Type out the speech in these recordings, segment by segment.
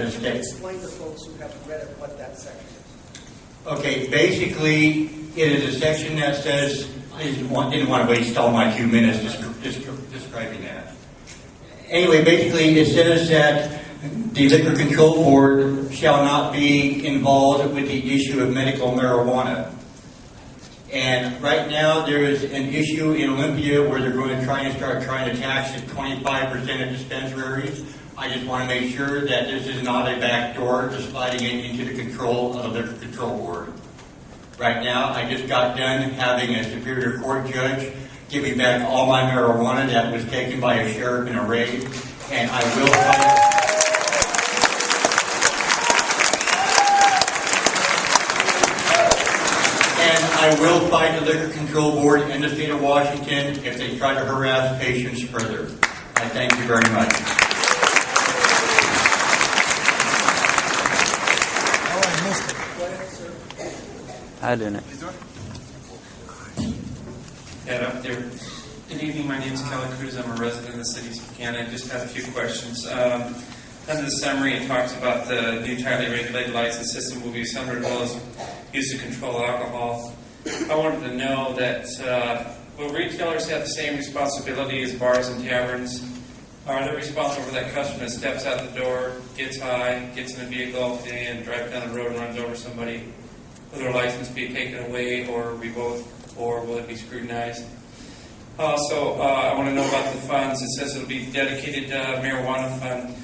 that it states. Explain to folks who haven't read it what that section is. Okay, basically, it is a section that says, I didn't want to waste all my few minutes describing that. Anyway, basically, it says that the Liquor Control Board shall not be involved with the issue of medical marijuana. And right now, there is an issue in Olympia where they're going to try to tax at 25% of dispensaries. I just want to make sure that this is not a backdoor to sliding it into the control of the Liquor Control Board. Right now, I just got done having a Superior Court judge give me back all my marijuana that was taken by a sheriff in a raid, and I will fight. And I will fight the Liquor Control Board in the state of Washington if they try to harass patients further. I thank you very much. I didn't. Head up there. Good evening. My name is Kelly Cruz. I'm a resident of the city of Spokane. I just have a few questions. Under the summary, it talks about the new tightly regulated license system will be similar as well as used to control alcohol. I wanted to know that will retailers have the same responsibility as bars and taverns? Are they responsible for that customer that steps out the door, gets high, gets in a vehicle and drives down the road and runs over somebody? Will their license be taken away or revoked, or will it be scrutinized? Also, I want to know about the funds. It says it will be dedicated marijuana fund.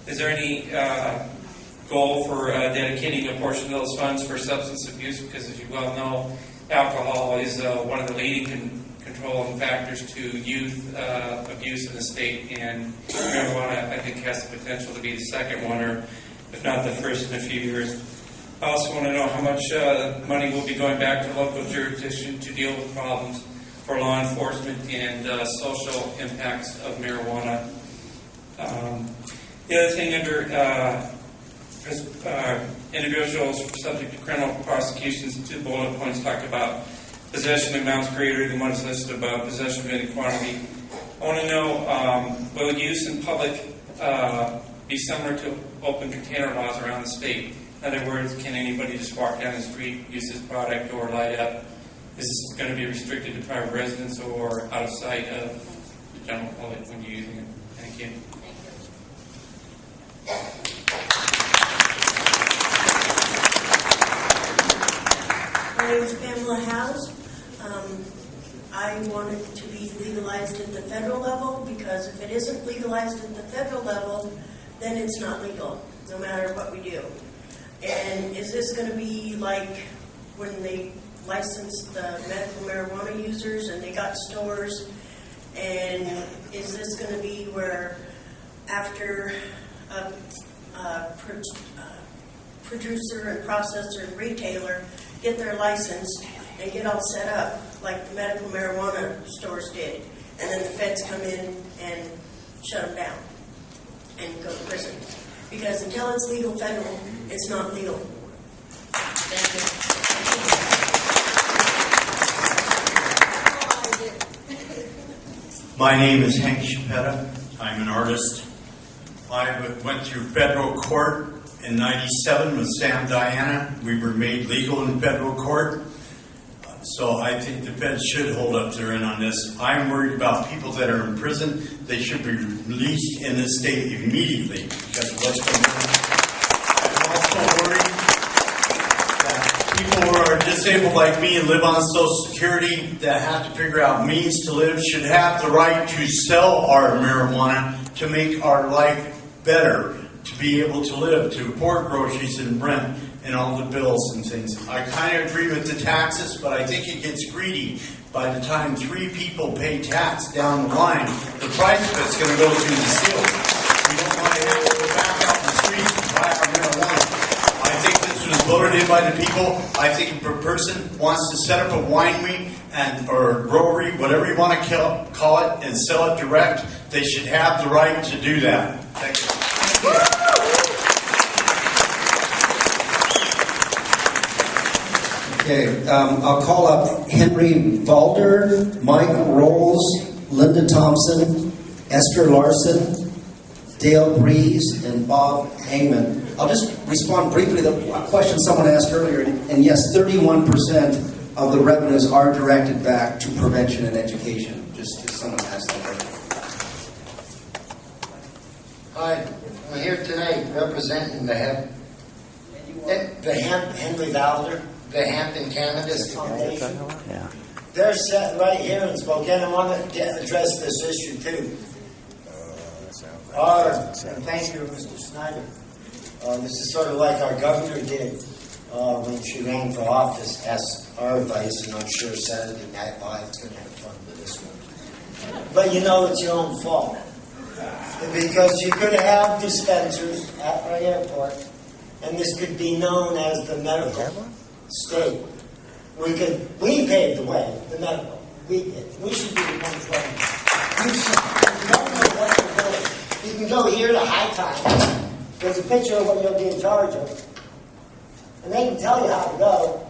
Is there any goal for dedicating a portion of those funds for substance abuse? Because as you well know, alcohol is one of the leading controlling factors to youth abuse in the state, and marijuana, I think, has the potential to be the second one, or if not the first in a few years. I also want to know how much money will be going back to local jurisdiction to deal with problems for law enforcement and social impacts of marijuana. The other thing under individuals subject to criminal prosecutions, 2 bullet points talk about possession of amounts greater than what is listed above, possession of any quantity. I want to know, will use in public be similar to open container laws around the state? In other words, can anybody just walk down the street, use this product, or light up? Is this going to be restricted to private residents or out of sight of the general public when you're using it? Thank you. My name is Pamela Howes. I want it to be legalized at the federal level, because if it isn't legalized at the federal level, then it's not legal, no matter what we do. And is this going to be like when they licensed the medical marijuana users and they got stores? And is this going to be where after a producer and processor and retailer get their license and get all set up like the medical marijuana stores did, and then the feds come in and shut them down and go to prison? Because until it's legal federal, it's not legal. Thank you. My name is Hank Schapetta. I'm an artist. I went through federal court in '97 with Sam Diana. We were made legal in federal court. So I think the feds should hold up their end on this. I'm worried about people that are in prison. They should be released in this state immediately because of what's going on. I'm also worried that people who are disabled like me and live on Social Security that have to figure out means to live should have the right to sell our marijuana to make our life better, to be able to live, to afford groceries and rent and all the bills and things. I kind of agree with the taxes, but I think it gets greedy. By the time 3 people pay tax down the line, the price of it's going to go through the ceiling. We don't want to have to go back out in the streets and buy our marijuana. I think this was voted in by the people. I think if a person wants to set up a winery or brewery, whatever you want to call it, and sell it direct, they should have the right to do that. Thank you. Okay, I'll call up Henry Valder, Mike Rolls, Linda Thompson, Esther Larson, Dale Breeze, and Bob Hangman. I'll just respond briefly to a question someone asked earlier. And yes, 31% of the revenues are directed back to prevention and education. Just as someone asked that earlier. Hi, I'm here tonight representing the Henry Valder, the Hampton Cannabis Foundation. Yeah. They're set right here in Spokane. I want to address this issue too. And thank you, Mr. Snyder. This is sort of like our governor did when she ran for office, asked our advice, and I'm sure Saturday Night Live is going to have fun with this one. But you know it's your own fault. Because you could have dispensaries at our airport, and this could be known as the medical state. We paved the way, the medical. We did. We should be the ones running. You don't know what you're doing. You can go here to High Time. There's a picture of what you'll be in charge of. And they can tell you how to go.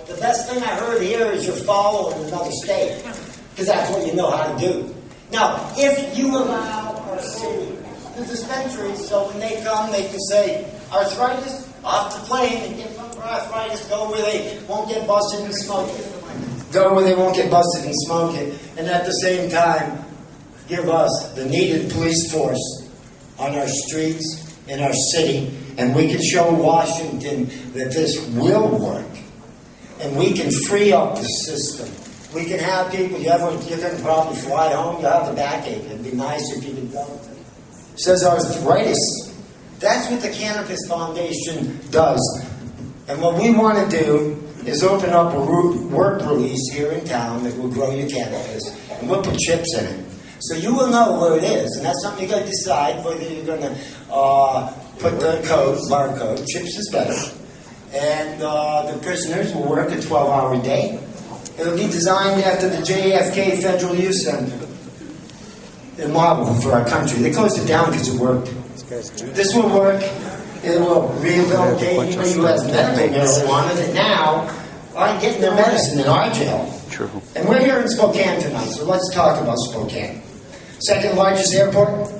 The best thing I heard here is you're following another state. Because that's what you know how to do. Now, if you allow our city the dispensaries, so when they come, they can say, arthritis, off the plane, and get some for arthritis, go where they won't get busted and smoke it. Go where they won't get busted and smoke it. And at the same time, give us the needed police force on our streets, in our city, and we can show Washington that this will work. And we can free up the system. We can have people, you're going to probably fly home, you'll have the backache. It'd be nice if you could go. It says arthritis. That's what the Cannabis Foundation does. And what we want to do is open up a work release here in town that will grow your cannabis. And we'll put chips in it. So you will know where it is. And that's something you've got to decide whether you're going to put the barcode. Chips is better. And the prisoners will work a 12-hour day. It'll be designed after the JFK Federal Youth Center. The model for our country. They closed it down because it worked. This will work. It will rehabilitate anybody who has medical marijuana that now aren't getting their medicine in our jail. True. And we're here in Spokane tonight, so let's talk about Spokane. Second largest airport.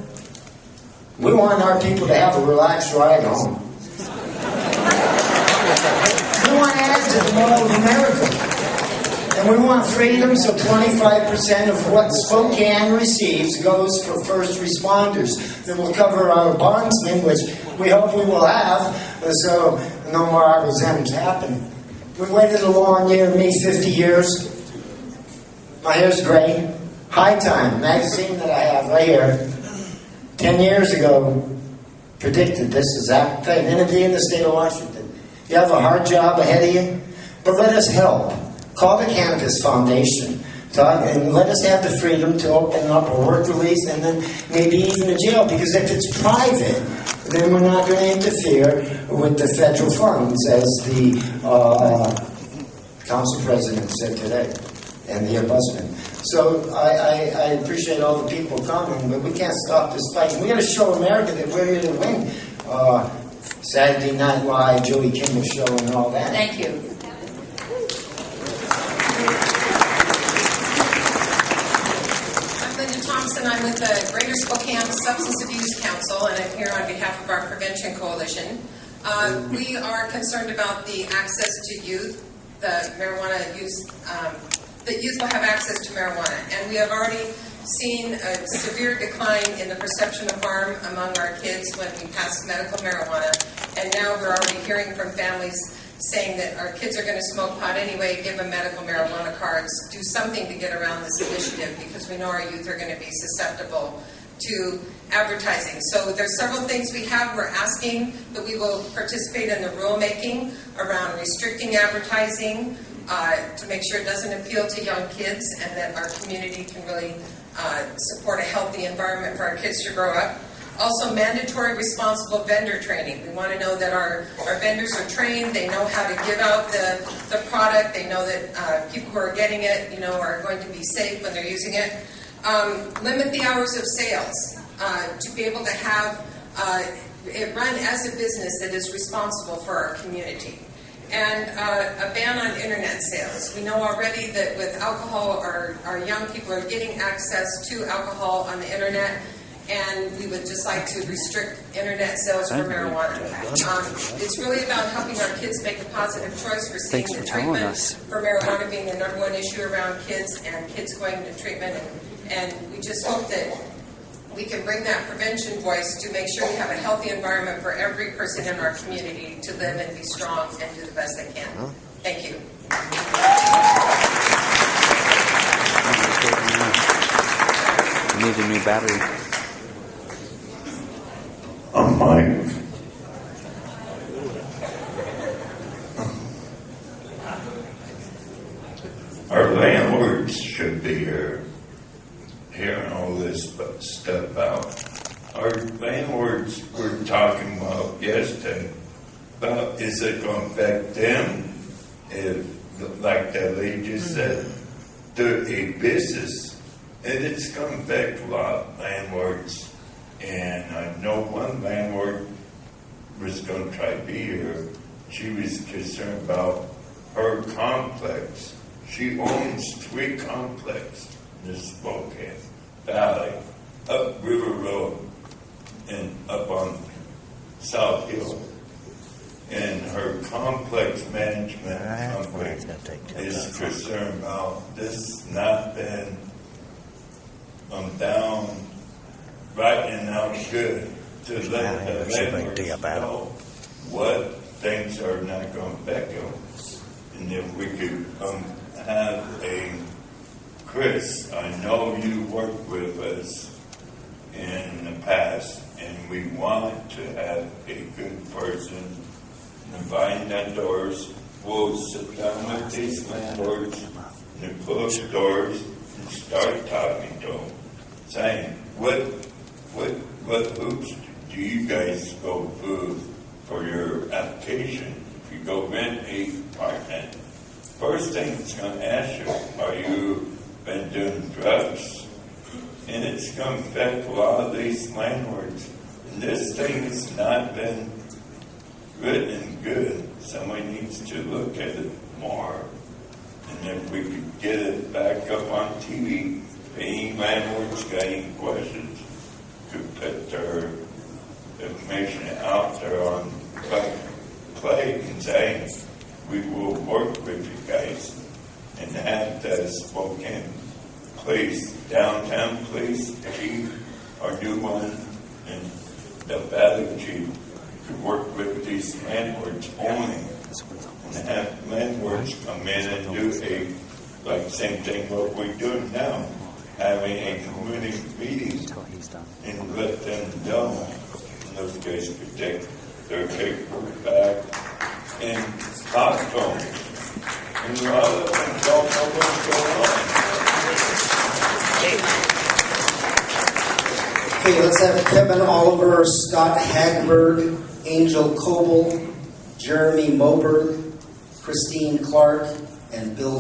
We want our people to have a relaxed ride home. We want to add to the Mall of America. And we want freedom, so 25% of what Spokane receives goes for first responders. That will cover our bondsmen, which we hope we will have, so no more argosens happen. We waited a long year, me 50 years. My hair's gray. High Time, magazine that I have right here, 10 years ago, predicted this exact thing. And it'd be in the state of Washington. You have a hard job ahead of you, but let us help. Call the Cannabis Foundation and let us have the freedom to open up a work release and then maybe even a jail. Because if it's private, then we're not going to interfere with the federal funds, as the council president said today, and the ombudsman. So I appreciate all the people coming, but we can't stop this fight. We're going to show America that we're here to win. Saturday Night Live, Joey Kimball Show, and all that. Thank you. I'm with the Greater Spokane Substance Abuse Council, and I'm here on behalf of our Prevention Coalition. We are concerned about the access to youth, the marijuana use, that youth will have access to marijuana. And we have already seen a severe decline in the perception of harm among our kids when we pass medical marijuana. And now we're already hearing from families saying that our kids are going to smoke pot anyway, give them medical marijuana cards, do something to get around this initiative, because we know our youth are going to be susceptible to advertising. So there's several things we have. We're asking that we will participate in the rulemaking around restricting advertising to make sure it doesn't appeal to young kids, and that our community can really support a healthy environment for our kids to grow up. Also, mandatory responsible vendor training. We want to know that our vendors are trained, they know how to give out the product, they know that people who are getting it, are going to be safe when they're using it. Limit the hours of sales to be able to have it run as a business that is responsible for our community. And a ban on internet sales. We know already that with alcohol, our young people are getting access to alcohol on the internet, and we would just like to restrict internet sales for marijuana. It's really about helping our kids make a positive choice. We're seeing Thanks the for telling treatment us. for marijuana being the number one issue around kids and kids going into treatment, and we just hope that we can bring that prevention voice to make sure we have a healthy environment for every person in our community to live and be strong and do the best they can. Thank you. I need a new battery. I'm Mike. Our landlords should be here, hearing all this stuff out. Our landlords were talking about yesterday about is it going to affect them if, like that lady just said, they're a business, and it's going to affect a lot of landlords. And I know one landlord was going to try to be here. She was concerned about her complex. She owns 3 complexes in the Spokane Valley, up River Road, and up on South Hill. And her complex management company is concerned about this not been down right and out good to let the landlords know what things are not going to affect them. And if we could have a Chris, I know you worked with us in the past, and we want to have a good person behind that doors. We'll sit down with these landlords and close the doors and start talking to them, saying, what hoops do you guys go through for your application? If you go rent a apartment, first thing it's going to ask you, are you been doing drugs? And it's going to affect a lot of these landlords. And this thing has not been written good. Somebody needs to look at it more. And if we could get it back up on TV, if any landlords got any questions, could put their information out there on play and say, we will work with you guys and have the Spokane police, downtown police chief, our new one, and the valley chief could work with these landlords only and have landlords come in and do like same thing what we're doing now, having a community meeting and let them know. And those guys could take their paperwork back and talk to them. And a lot of them don't know what's going on. Okay, let's have Kevin Oliver, Scott Hagberg, Angel Coble, Jeremy Moberg, Christine Clark, and Bill